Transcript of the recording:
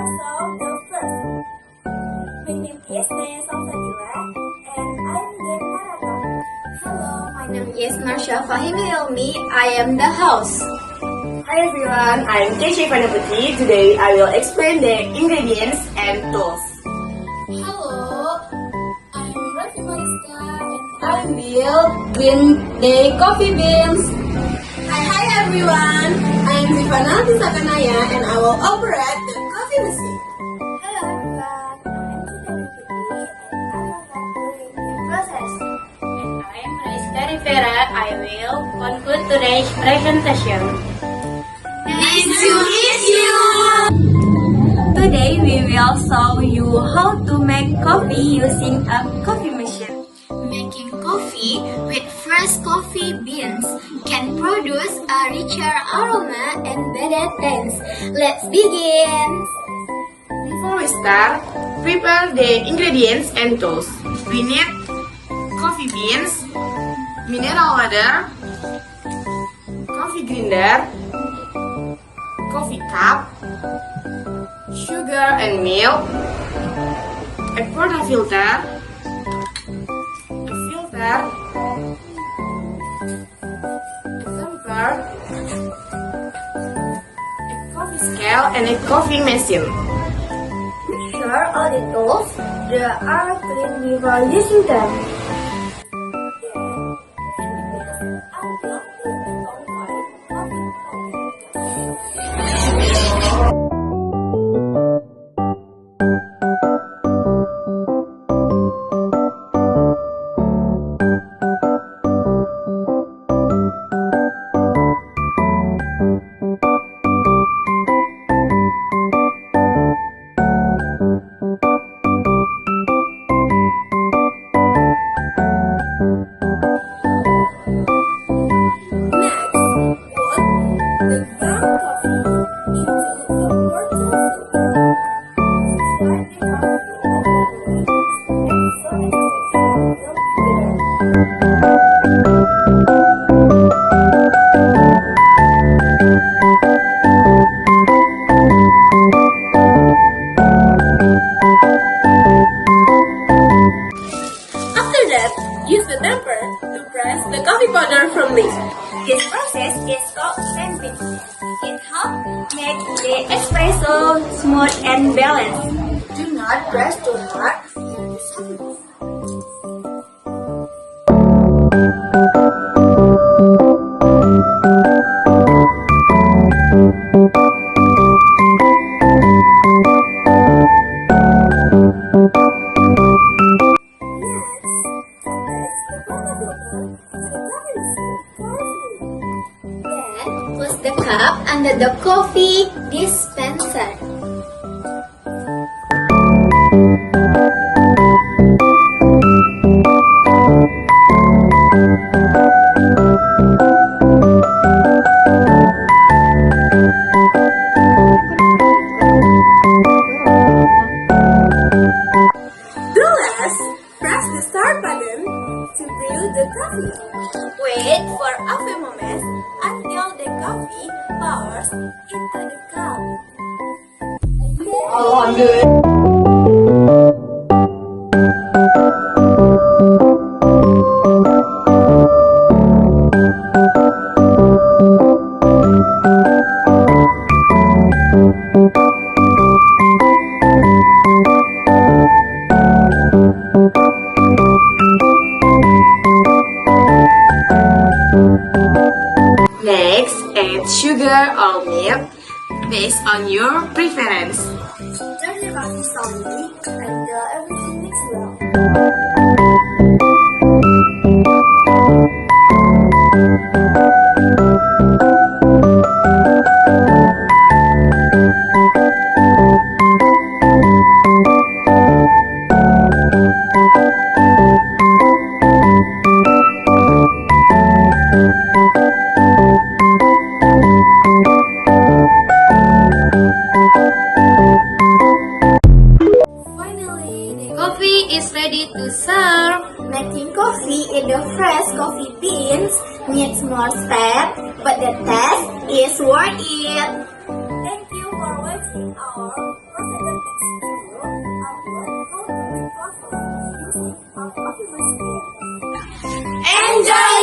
also the first. My name is Naya Salsadila and I'm the narrator. Hello, my name is Marsha Fahimi Ilmi. I am the host. Hi everyone, I'm Keisha Panaputi. Today I will explain the ingredients and tools. Hello, I'm Rafi Mariska and I will blend the coffee beans. Hi everyone, I'm Zivananti Sakanaya and I will operate the coffee machine. Hello everyone, I'm Sudah Putri and I will help during the process. And I am Rizka Rivera. I will conclude today's presentation. Nice to meet you! Today we will show you how to make coffee using a coffee machine. Making coffee with fresh coffee beans can produce a richer aroma and better taste. Let's begin! Before we start, prepare the ingredients and tools. We need coffee beans, mineral water, coffee grinder, coffee cup, sugar and milk, a portafilter, a filter, a thumper, a coffee scale, and a coffee machine. Make sure all the tools are clean before using them. After that, use the tamper to press the coffee powder from leaf. This process is called stamping. It helps make the espresso smooth and balanced. Do not press too hard. Then put the cup under the coffee dispenser. Do last, press the start button to brew the coffee. Wait for a few moments until the coffee pours into the cup. Oh, I'm good. Next, add sugar or milk based on your preference. Stir the coffee slowly until everything mixes well. Finally, the coffee is ready to serve. Making coffee in the fresh coffee beans needs more steps, but the taste is worth it. Thank you for watching. watching our professor teaching you how to make coffee using a coffee machine. Enjoy